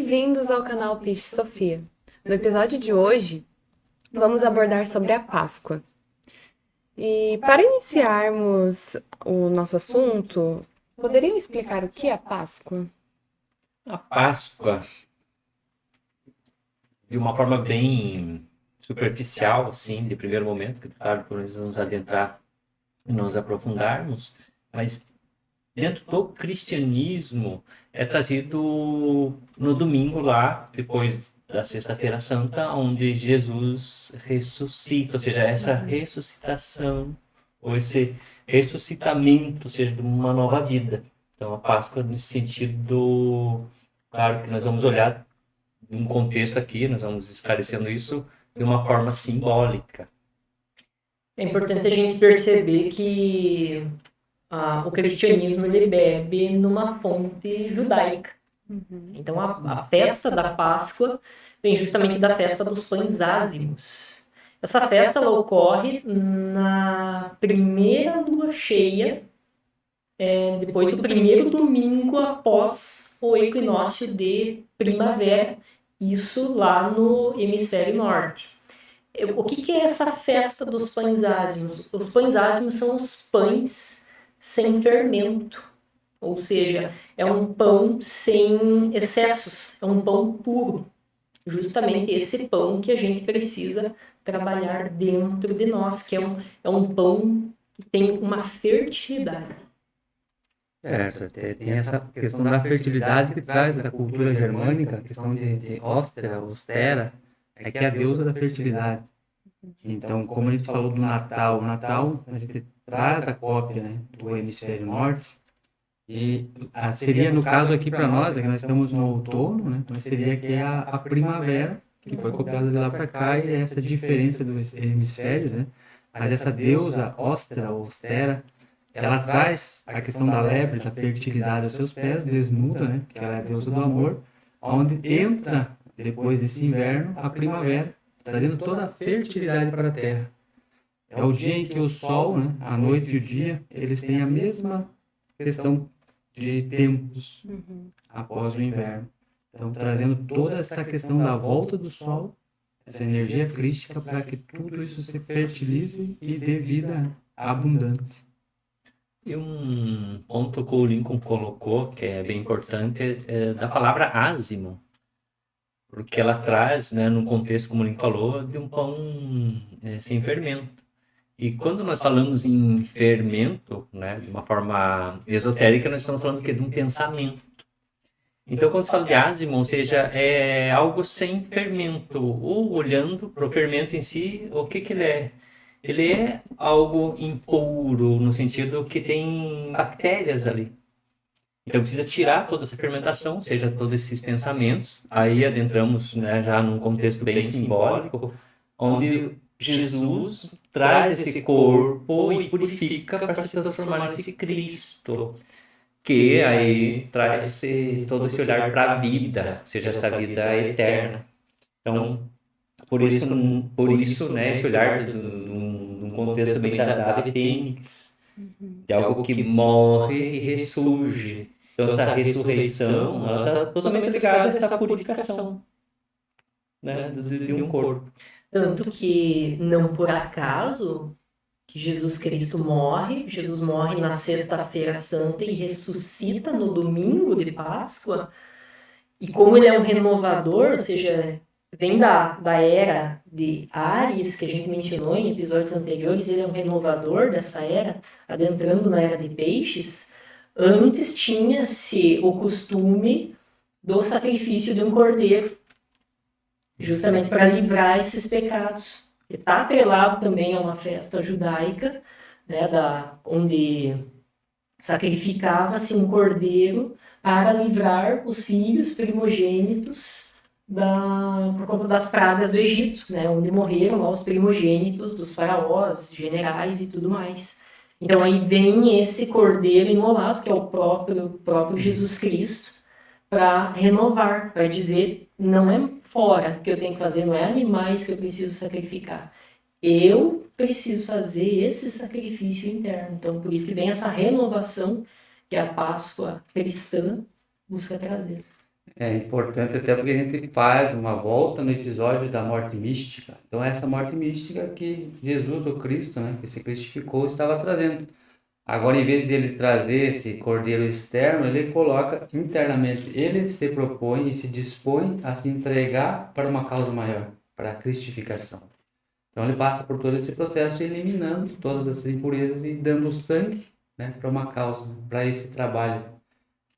Bem-vindos ao canal Peixe Sofia. No episódio de hoje, vamos abordar sobre a Páscoa. E para iniciarmos o nosso assunto, poderiam explicar o que é a Páscoa? A Páscoa, de uma forma bem superficial, assim, de primeiro momento, que claro, por nós vamos adentrar e nos aprofundarmos, mas dentro do cristianismo é trazido no domingo lá, depois da Sexta-feira Santa, onde Jesus ressuscita, ou seja, essa ressuscitação, ou esse ressuscitamento, ou seja, de uma nova vida. Então, a Páscoa, nesse sentido, claro que nós vamos olhar um contexto aqui, nós vamos esclarecendo isso de uma forma simbólica. É importante a gente perceber que o cristianismo ele bebe numa fonte judaica. Então, a festa da Páscoa vem justamente da festa dos pães ázimos. Essa festa ela ocorre na primeira lua cheia, depois do primeiro domingo após o equinócio de primavera, isso lá no hemisfério norte. O que é essa festa dos pães ázimos? Os pães ázimos são os pães sem fermento, ou seja, é um pão sem excessos, é um pão puro. Justamente esse pão que a gente precisa trabalhar dentro de nós, que é um pão que tem uma fertilidade. Certo, tem essa questão da fertilidade que traz da cultura germânica, a questão de Ostera, é que é a deusa da fertilidade. Então, como a gente falou do Natal, a gente traz a cópia, né, do hemisfério norte, e seria, no caso aqui para nós, é que nós estamos no outono, né, mas seria que é a primavera, que foi copiada de lá para cá, e é essa diferença dos hemisférios, né, mas essa deusa Ostera, ela traz a questão da lebre, da fertilidade aos seus pés, desnuda, né, que ela é a deusa do amor, onde entra, depois desse inverno, a primavera, trazendo toda a fertilidade para a terra. É o dia em que o sol, né, a noite e o dia, eles têm a mesma questão de tempos após o inverno. Então, trazendo toda essa questão da volta do sol, essa energia crística para que tudo isso se fertilize e dê vida abundante. E um ponto que o Lincoln colocou, que é bem importante, é da palavra ázimo, porque ela traz, né, num contexto, como o Lincoln falou, de um pão sem fermento. E quando nós falamos em fermento, né, de uma forma esotérica, nós estamos falando de um pensamento. Então, quando se fala de ázimo, ou seja, é algo sem fermento, ou olhando para o fermento em si, o que ele é? Ele é algo impuro, no sentido que tem bactérias ali. Então, precisa tirar toda essa fermentação, ou seja, todos esses pensamentos. Aí adentramos, né, já num contexto bem simbólico, onde Jesus traz esse corpo e purifica para se transformar nesse Cristo, que aí traz todo esse olhar para a vida, ou seja, essa vida eterna. Então, por isso, né, esse olhar de um contexto também da ave fênix, de algo que morre e ressurge. Então, essa ressurreição, ela está totalmente ligada a essa purificação, né, de um corpo. Tanto que, não por acaso, que Jesus morre na Sexta-feira Santa e ressuscita no domingo de Páscoa, e como ele é um renovador, ou seja, vem da era de Áries, que a gente mencionou em episódios anteriores, ele é um renovador dessa era, adentrando na era de Peixes. Antes tinha-se o costume do sacrifício de um cordeiro, justamente para livrar esses pecados. Está atrelado também a uma festa judaica, né, onde sacrificava-se um cordeiro para livrar os filhos primogênitos por conta das pragas do Egito, né, onde morreram lá os primogênitos dos faraós, generais e tudo mais. Então aí vem esse cordeiro imolado, que é o próprio Jesus Cristo, para renovar, para dizer, não é fora que eu tenho que fazer, não é animais que eu preciso sacrificar. Eu preciso fazer esse sacrifício interno. Então, por isso que vem essa renovação que a Páscoa cristã busca trazer. É importante até porque a gente faz uma volta no episódio da morte mística. Então, essa morte mística que Jesus, o Cristo, né, que se cristificou, estava trazendo. Agora, em vez dele trazer esse cordeiro externo, ele coloca internamente. Ele se propõe e se dispõe a se entregar para uma causa maior, para a cristificação. Então, ele passa por todo esse processo, eliminando todas essas impurezas e dando sangue, né, para uma causa, para esse trabalho.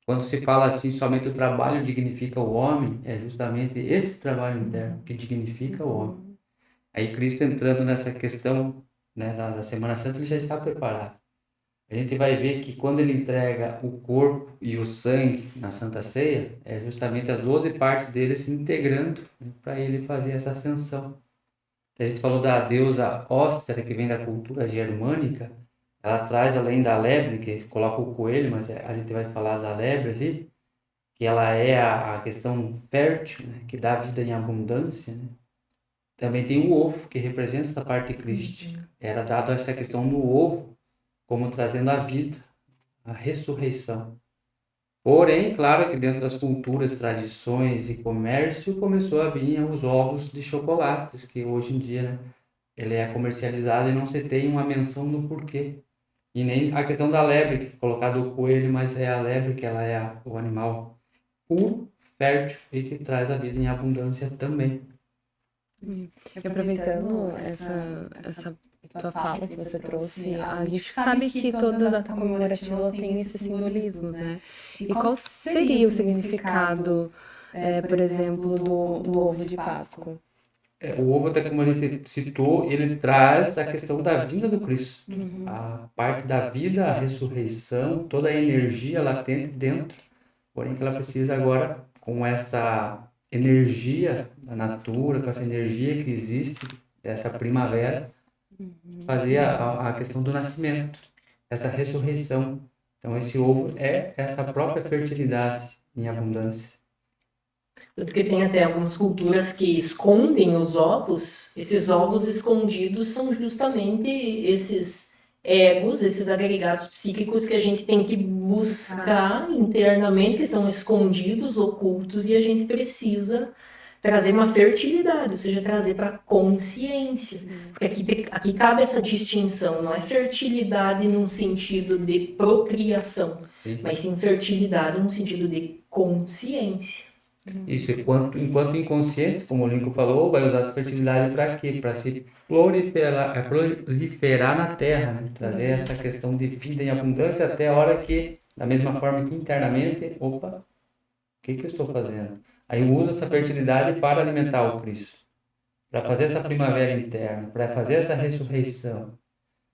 Quando se fala assim, somente o trabalho dignifica o homem, é justamente esse trabalho interno que dignifica o homem. Aí Cristo entrando nessa questão, né, da Semana Santa, ele já está preparado. A gente vai ver que quando ele entrega o corpo e o sangue na Santa Ceia, é justamente as 12 partes dele se integrando, né, para ele fazer essa ascensão. A gente falou da deusa Hóstera, que vem da cultura germânica. Ela traz, além da lebre, que coloca o coelho, mas a gente vai falar da lebre ali, que ela é a questão fértil, né, que dá vida em abundância, né? Também tem o ovo, que representa essa parte crística. Era dado essa questão do ovo, como trazendo a vida, a ressurreição. Porém, claro que dentro das culturas, tradições e comércio começou a vir os ovos de chocolates, que hoje em dia, né, ele é comercializado e não se tem uma menção do porquê. E nem a questão da lebre, que é colocado o coelho, mas é a lebre que ela é o animal puro, fértil e que traz a vida em abundância também. E aproveitando essa tua fala que você trouxe, a gente sabe que toda data comemorativa ela tem esses simbolismos, né? E qual seria o significado, por exemplo, do ovo de Páscoa? O ovo, até como a gente citou, ele traz a questão da vinda do Cristo. A parte da vida, a ressurreição, toda a energia latente dentro. Porém, que ela precisa agora, com essa energia da natura, com essa energia que existe, dessa primavera, fazer a questão do nascimento, essa ressurreição. Então, esse ovo é essa própria fertilidade em abundância. Tanto que tem até algumas culturas que escondem os ovos. Esses ovos escondidos são justamente esses egos, esses agregados psíquicos que a gente tem que buscar internamente, que estão escondidos, ocultos, e a gente precisa trazer uma fertilidade, ou seja, trazer para a consciência. Porque aqui cabe essa distinção, não é fertilidade num sentido de procriação, Sim. mas sim fertilidade no sentido de consciência. Isso, enquanto inconscientes, como o Lincoln falou, vai usar essa fertilidade para quê? Para se proliferar na Terra, né? Trazer essa questão de vida em abundância até a hora que, da mesma forma que internamente, opa, o que eu estou fazendo? Aí eu uso essa fertilidade para alimentar o Cristo, para fazer essa primavera interna, para fazer essa ressurreição.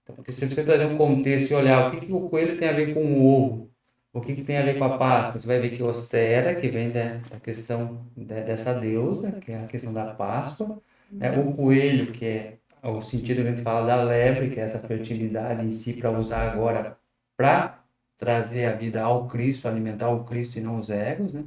Então, porque se você trazer um contexto e olhar o que o coelho tem a ver com o ovo, o que tem a ver com a Páscoa? Você vai ver que Ostera, que vem da questão dessa deusa, que é a questão da Páscoa, né? O coelho, que é o sentido que a gente fala da lebre, que é essa fertilidade em si, para usar agora para trazer a vida ao Cristo, alimentar o Cristo e não os egos, né?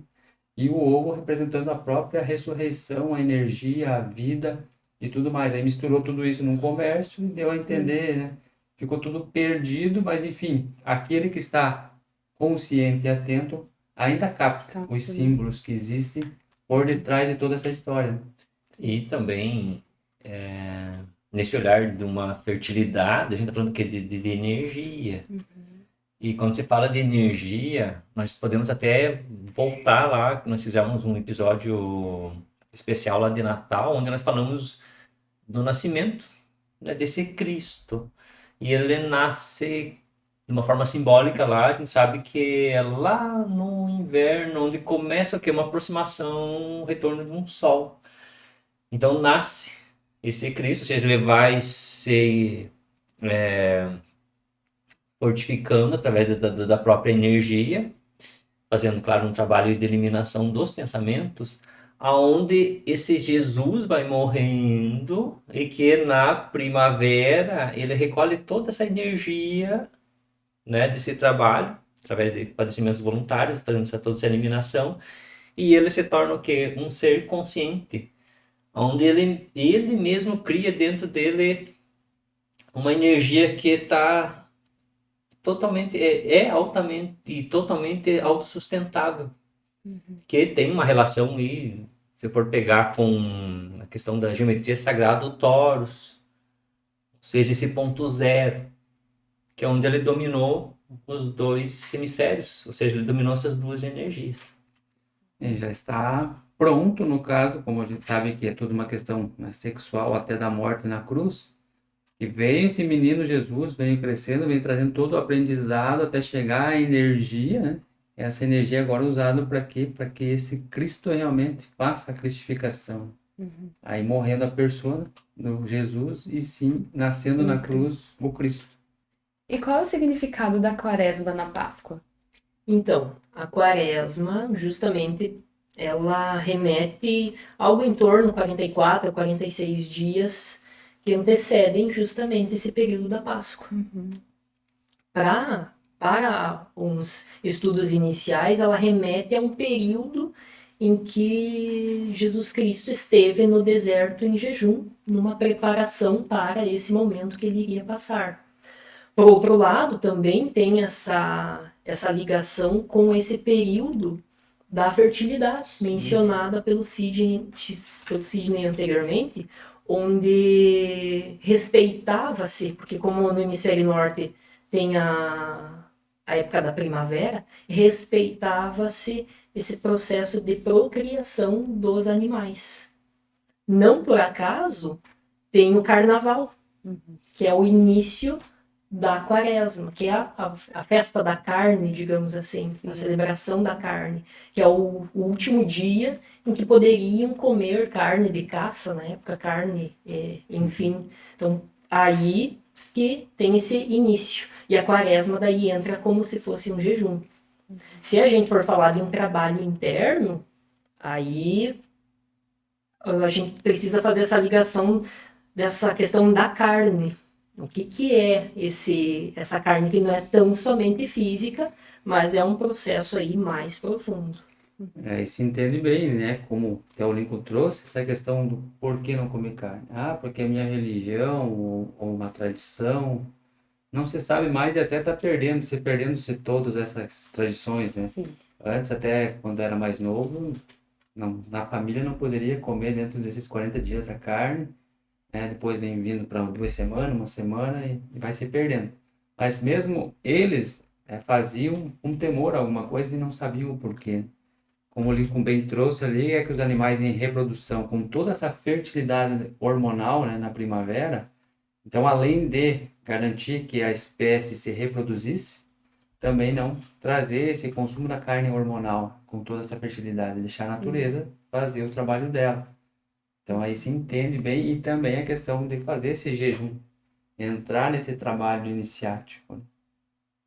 E o ovo representando a própria ressurreição, a energia, a vida e tudo mais. Aí misturou tudo isso num comércio e deu a entender, né? Ficou tudo perdido, mas enfim, aquele que está consciente e atento, ainda capta os símbolos que existem por detrás de toda essa história. E também, nesse olhar de uma fertilidade, a gente está falando que de energia. E quando se fala de energia, nós podemos até voltar lá, que nós fizemos um episódio especial lá de Natal, onde nós falamos do nascimento, né, desse Cristo. E ele nasce de uma forma simbólica lá, a gente sabe que é lá no inverno, onde começa o quê? Uma aproximação, um retorno de um sol. Então nasce esse Cristo, ou seja, ele vai se fortificando através da própria energia, fazendo, claro, um trabalho de eliminação dos pensamentos, aonde esse Jesus vai morrendo e que na primavera ele recolhe toda essa energia, né, desse trabalho, através de padecimentos voluntários, fazendo toda essa eliminação, e ele se torna o quê? Um ser consciente, onde ele mesmo cria dentro dele uma energia que está totalmente, altamente e totalmente autossustentável. que tem uma relação aí, se for pegar com a questão da geometria sagrada, o Taurus, ou seja, esse ponto zero, que é onde ele dominou os dois hemisférios, ou seja, ele dominou essas duas energias. E já está pronto, no caso, como a gente sabe que é tudo uma questão, né, sexual até da morte na cruz. E vem esse menino Jesus, vem crescendo, vem trazendo todo o aprendizado até chegar à energia, né? Essa energia agora é usada para quê? Para que esse Cristo realmente faça a cristificação. Aí morrendo a persona do Jesus e sim nascendo na cruz o Cristo. E qual é o significado da quaresma na Páscoa? Então, a quaresma, justamente, ela remete algo em torno de 44 a 46 dias que antecedem justamente esse período da Páscoa. Para uns estudos iniciais, ela remete a um período em que Jesus Cristo esteve no deserto em jejum, numa preparação para esse momento que ele iria passar. Por outro lado, também tem essa ligação com esse período da fertilidade, mencionada pelo Sidney anteriormente, onde respeitava-se, porque como no hemisfério norte tem a época da primavera, respeitava-se esse processo de procriação dos animais. Não por acaso tem o carnaval, que é o início da quaresma, que é a festa da carne, digamos assim, a celebração da carne, que é o último dia em que poderiam comer carne de caça, na época carne, enfim. Então, aí que tem esse início. E a quaresma daí entra como se fosse um jejum. Se a gente for falar de um trabalho interno, aí a gente precisa fazer essa ligação dessa questão da carne. O que é essa carne que não é tão somente física, mas é um processo aí mais profundo. Aí se entende bem, né? Como até o Lincoln trouxe, essa questão do por que não comer carne. Ah, porque é minha religião ou uma tradição. Não se sabe mais e até está perdendo-se todas essas tradições, né? Sim. Antes, até quando era mais novo, na família não poderia comer dentro desses 40 dias a carne, né? Depois vem vindo para 2 semanas, uma semana e vai se perdendo. Mas mesmo eles faziam um temor a alguma coisa e não sabiam o porquê. Como o Lincoln bem trouxe ali, é que os animais em reprodução, com toda essa fertilidade hormonal, né, na primavera, então além de garantir que a espécie se reproduzisse, também não trazer esse consumo da carne hormonal com toda essa fertilidade, deixar a natureza fazer o trabalho dela. Então aí se entende bem e também a questão de fazer esse jejum, entrar nesse trabalho iniciático, né?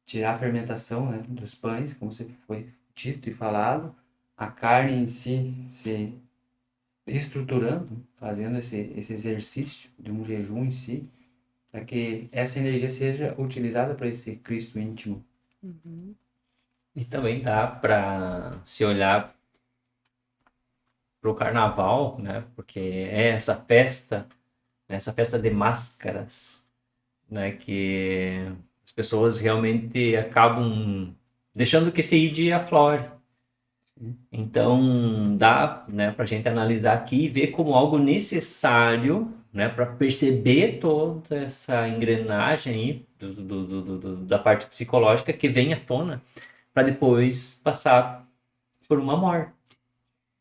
Tirar a fermentação, né, dos pães, como foi dito e falado, a carne em si se estruturando, fazendo esse exercício de um jejum em si, para que essa energia seja utilizada para esse Cristo íntimo. E também dá para se olhar para o carnaval, né? Porque é essa festa de máscaras, né? Que as pessoas realmente acabam deixando que esse ide aflore. Então dá, né, para a gente analisar aqui e ver como algo necessário, né, para perceber toda essa engrenagem aí da parte psicológica que vem à tona para depois passar por uma morte.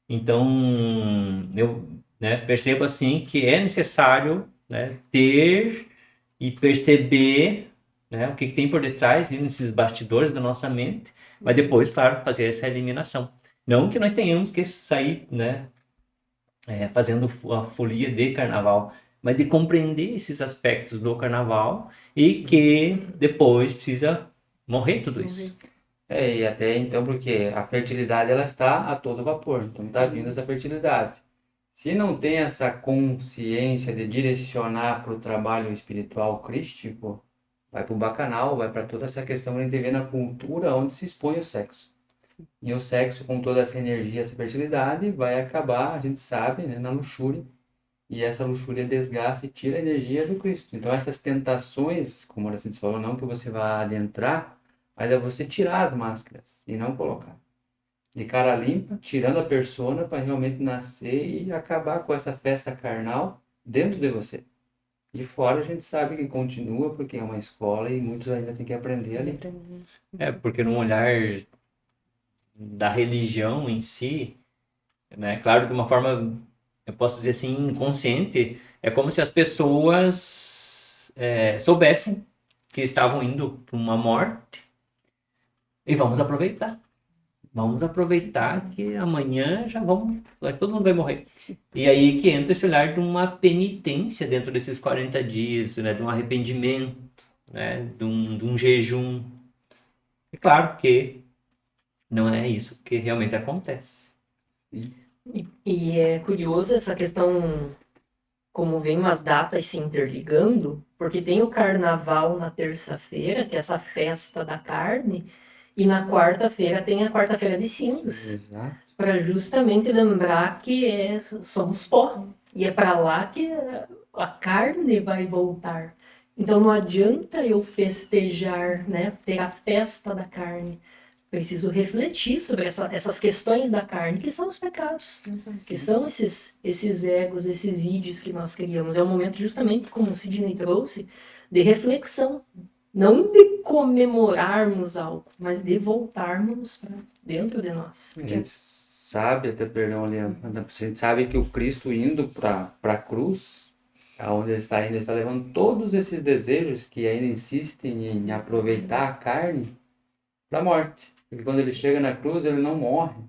Então eu, né, percebo assim que é necessário, né, ter e perceber, né, o que tem por detrás, né, nesses bastidores da nossa mente, mas depois, claro, fazer essa eliminação. Não que nós tenhamos que sair, né, fazendo a folia de carnaval, mas de compreender esses aspectos do carnaval e que depois precisa morrer tudo isso. E até então, porque a fertilidade ela está a todo vapor, então está vindo essa fertilidade. Se não tem essa consciência de direcionar para o trabalho espiritual crístico, vai para o bacanal, vai para toda essa questão que a gente vê na cultura onde se expõe o sexo. E o sexo, com toda essa energia, essa fertilidade, vai acabar, a gente sabe, né, na luxúria. E essa luxúria desgasta e tira a energia do Cristo. Então essas tentações, como a Aracides falou, não que você vá adentrar, mas é você tirar as máscaras e não colocar. de cara limpa, tirando a persona para realmente nascer e acabar com essa festa carnal dentro de você. De fora a gente sabe que continua porque é uma escola e muitos ainda têm que aprender ali. Porque no olhar da religião em si, né, claro, de uma forma, eu posso dizer assim, inconsciente, é como se as pessoas soubessem que estavam indo para uma morte e vamos aproveitar. Vamos aproveitar que amanhã todo mundo vai morrer. E aí que entra esse olhar de uma penitência dentro desses 40 dias, né, de um arrependimento, né, de um jejum. É claro que não é isso que realmente acontece. E é curioso essa questão, como vem umas datas se interligando, porque tem o carnaval na terça-feira, que é essa festa da carne, e na quarta-feira tem a quarta-feira de cinzas, Exato. para justamente lembrar que somos pó, e é para lá que a carne vai voltar. Então não adianta eu festejar, né, ter a festa da carne. Preciso refletir sobre essas questões da carne, que são os pecados, que são esses egos, esses ides que nós criamos. É um momento justamente, como o Sidney trouxe, de reflexão. Não de comemorarmos algo, mas de voltarmos para dentro de nós. A gente sabe, até perdão, Leandro, a gente sabe que o Cristo indo para a cruz, aonde ele está levando todos esses desejos que ainda insistem em aproveitar a carne para a morte. Porque quando ele chega na cruz, ele não morre.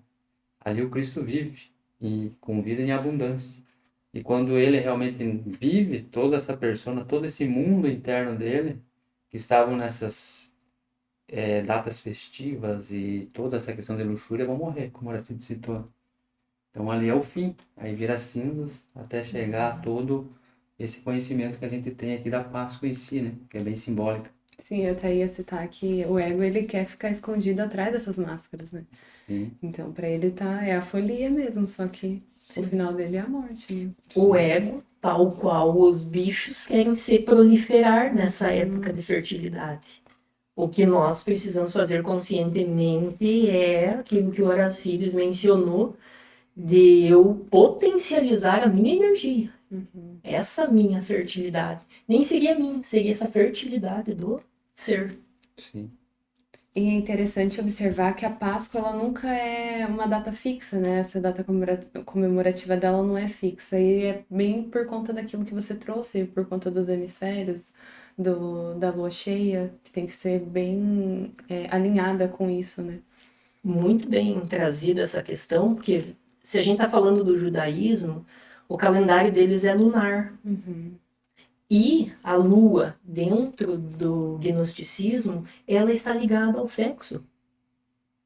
Ali o Cristo vive, e com vida em abundância. E quando ele realmente vive, toda essa persona, todo esse mundo interno dele, que estavam nessas datas festivas e toda essa questão de luxúria, vão morrer, como a Aracide citou. Então ali é o fim, aí vira cinzas até chegar a todo esse conhecimento que a gente tem aqui da Páscoa em si, né? Que é bem simbólica. Sim, eu até ia citar que o ego, ele quer ficar escondido atrás dessas máscaras, né? Sim. Então, pra ele é a folia mesmo, só que o final dele é a morte, né? O ego, tal qual os bichos, querem se proliferar nessa época de fertilidade. O que nós precisamos fazer conscientemente é aquilo que o Aracides mencionou, de eu potencializar a minha energia. Essa minha fertilidade. Nem seria minha, seria essa fertilidade do ser. Sim. E é interessante observar que a Páscoa, ela nunca é uma data fixa, né? Essa data comemorativa dela não é fixa. E é bem por conta daquilo que você trouxe, por conta dos hemisférios, da lua cheia, que tem que ser bem alinhada com isso, né? Muito bem trazida essa questão, porque se a gente está falando do judaísmo, o calendário deles é lunar. E a lua, dentro do gnosticismo, ela está ligada ao sexo.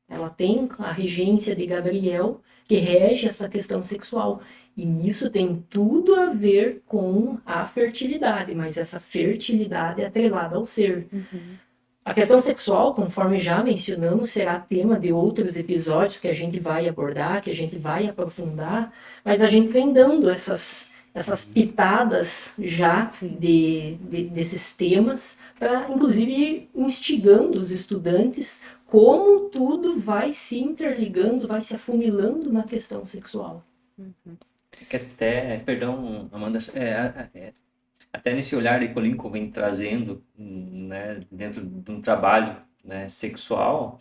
Ela tem a regência de Gabriel, que rege essa questão sexual. E isso tem tudo a ver com a fertilidade, mas essa fertilidade é atrelada ao ser. A questão sexual, conforme já mencionamos, será tema de outros episódios que a gente vai abordar, que a gente vai aprofundar, mas a gente vem dando essas pitadas já desses temas, para inclusive ir instigando os estudantes como tudo vai se interligando, vai se afunilando na questão sexual. Que até, perdão, Amanda, até nesse olhar que o Lincoln vem trazendo, né, dentro de um trabalho, né, sexual,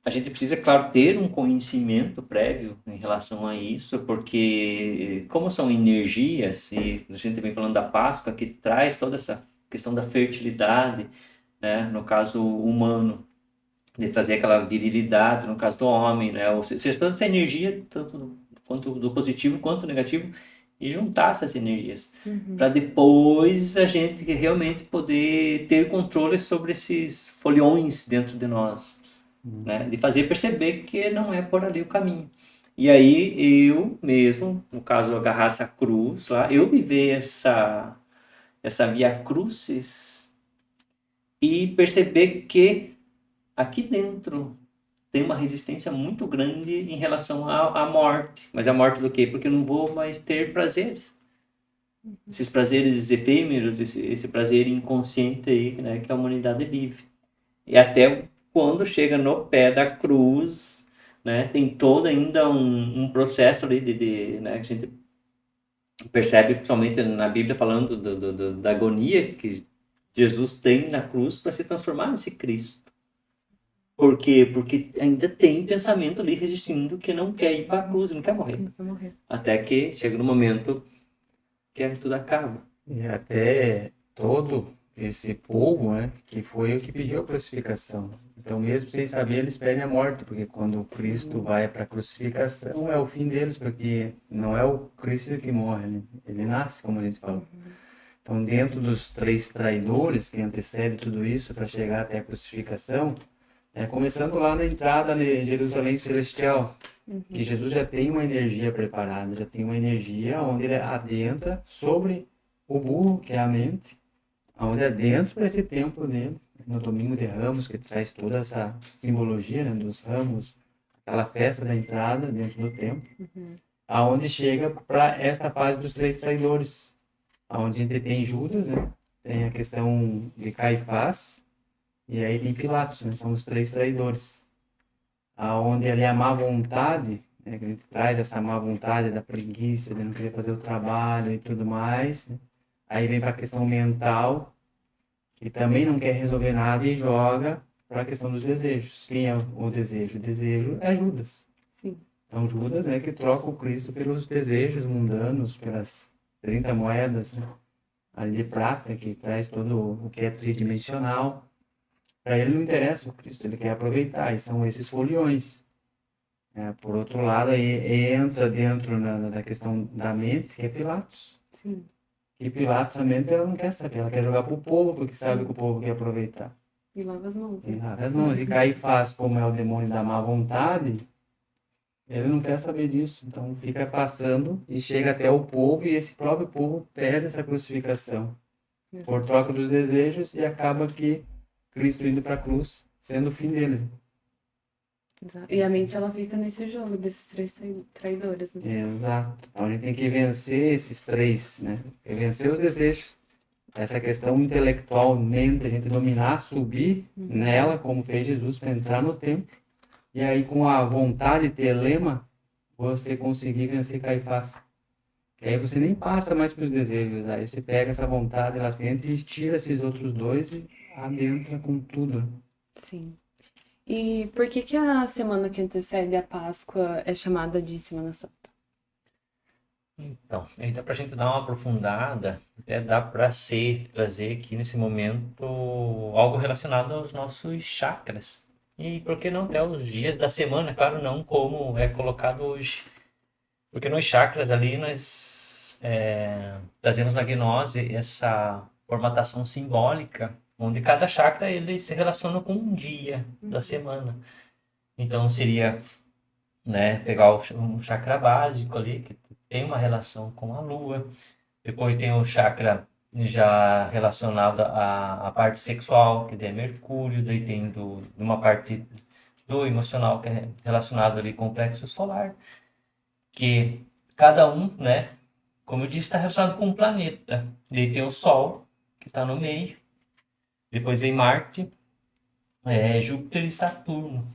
a gente precisa, claro, ter um conhecimento prévio em relação a isso, porque como são energias, e a gente vem falando da Páscoa, que traz toda essa questão da fertilidade, né, no caso humano, de trazer aquela virilidade, no caso do homem, né, ou seja, toda essa energia, tanto quanto do positivo quanto do negativo, e juntar essas energias, para depois a gente realmente poder ter controle sobre esses foliões dentro de nós, né? De fazer perceber que não é por ali o caminho. E aí eu mesmo, no caso, agarrar essa cruz lá, eu viver essa via crucis e perceber que aqui dentro tem uma resistência muito grande em relação à morte. Mas a morte do quê? Porque eu não vou mais ter prazeres. Esses prazeres efêmeros, esse prazer inconsciente aí, né, que a humanidade vive. E até quando chega no pé da cruz, né, tem todo ainda um processo ali né, que a gente percebe, principalmente na Bíblia, falando da agonia que Jesus tem na cruz para se transformar nesse Cristo. Por quê? Porque ainda tem pensamento ali resistindo que não quer ir para a cruz, não quer morrer. Não vai morrer. Até que chega no momento que tudo acaba. E até todo esse povo, né, que foi o que pediu a crucificação. Então, mesmo sem saber, eles pedem a morte, porque quando Cristo vai para a crucificação, é o fim deles, porque não é o Cristo que morre, né? Ele nasce, como a gente falou. Então, dentro dos 3 traidores que antecedem tudo isso para chegar até a crucificação, começando lá na entrada de Jerusalém Celestial, que Jesus já tem uma energia preparada, já tem uma energia onde ele adentra sobre o burro, que é a mente, onde adentra para esse templo dele, no Domingo de Ramos, que traz toda essa simbologia, né, dos ramos, aquela festa da entrada dentro do templo, aonde chega para esta fase dos 3 traidores, aonde a gente tem Judas, né, tem a questão de Caifás, e aí tem Pilatos, né, são os 3 traidores, aonde ali a má vontade, né, que a gente traz essa má vontade da preguiça, de não querer fazer o trabalho e tudo mais, né? Aí vem para a questão mental, que também não quer resolver nada e joga para a questão dos desejos. Quem é o desejo? O desejo é Judas. Sim. Então Judas, né, que troca o Cristo pelos desejos mundanos, pelas 30 moedas, né, ali de prata, que traz todo o que é tridimensional. Para ele não interessa o Cristo, ele quer aproveitar, e são esses foliões. Por outro lado, aí entra dentro da questão da mente, que é Pilatos. Sim. E Pilatos, a mente, ela não quer saber, ela quer jogar para o povo, porque sabe que o povo quer aproveitar. E lava as mãos. E Né? lava as mãos. E Caifás, como é o demônio da má vontade, ele não quer saber disso. Então fica passando e chega até o povo, e esse próprio povo perde essa crucificação por troca dos desejos, e acaba que Cristo indo para a cruz, sendo o fim deles. Exato. E a mente, ela fica nesse jogo desses 3 traidores, né? Exato. Então a gente tem que vencer esses 3, né? Vencer os desejos. Essa questão intelectual, mente, a gente dominar, subir nela, como fez Jesus, para entrar no templo. E aí, com a vontade telema, você conseguir vencer Caifás. E aí você nem passa mais pelos desejos. Aí você pega essa vontade latente e estira esses outros 2 e adentra com tudo. Sim. E por que a semana que antecede a Páscoa é chamada de Semana Santa? Então, aí dá pra gente dar uma aprofundada, até dá pra trazer aqui nesse momento algo relacionado aos nossos chakras. E por que não até os dias da semana? Claro, não como é colocado hoje. Porque nos chakras ali nós trazemos na gnose essa formatação simbólica, onde cada chakra ele se relaciona com um dia da semana. Então seria, né, pegar um chakra básico ali, que tem uma relação com a lua. Depois tem o chakra já relacionado à parte sexual, que é Mercúrio. Daí tem uma parte do emocional, que é relacionado ali com o plexo solar. Que cada um, né, como eu disse, está relacionado com um planeta. Daí tem o Sol, que está no meio. Depois vem Marte, Júpiter e Saturno.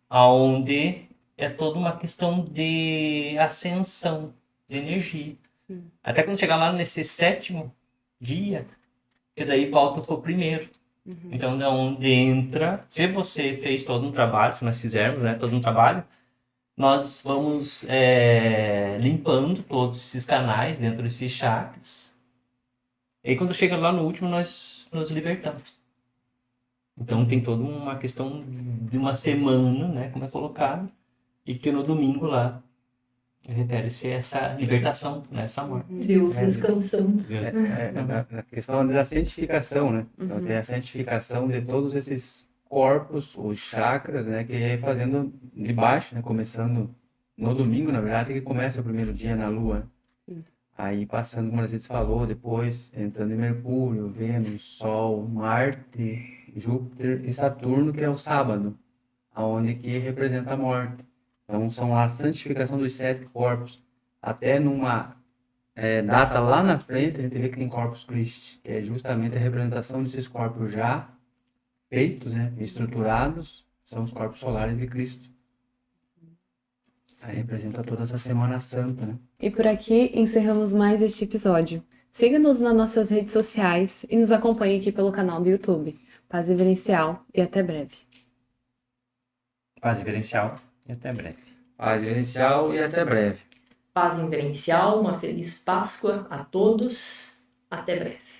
Onde é toda uma questão de ascensão de energia. Sim. Até quando chegar lá nesse 7º dia, que daí volta para o primeiro. Então, da onde entra, se você fez todo um trabalho, se nós fizermos, né, todo um trabalho, nós vamos limpando todos esses canais dentro desses chakras. E aí, quando chega lá no último, nós nos libertamos. Então, tem toda uma questão de uma semana, né, como é colocado, e que no domingo lá refere-se a essa libertação, né, essa morte. Deus descansando. A questão da santificação, né? Então tem a santificação de todos esses corpos, os chakras, né? Que é fazendo de baixo, né? Começando no domingo, na verdade, que começa o primeiro dia na Lua. Aí passando, como a gente falou, depois entrando em Mercúrio, Vênus, Sol, Marte, Júpiter e Saturno, que é o sábado, aonde que representa a morte. Então são a santificação dos 7 corpos. Até numa data lá na frente, a gente vê que tem Corpus Christi, que é justamente a representação desses corpos já feitos, né, estruturados, são os corpos solares de Cristo. Aí representa toda essa Semana Santa, né? E por aqui encerramos mais este episódio. Siga-nos nas nossas redes sociais e nos acompanhe aqui pelo canal do YouTube. Paz Reverencial e até breve. Paz reverencial e até breve. Paz vivencial e até breve. Paz inverencial, uma feliz Páscoa a todos. Até breve.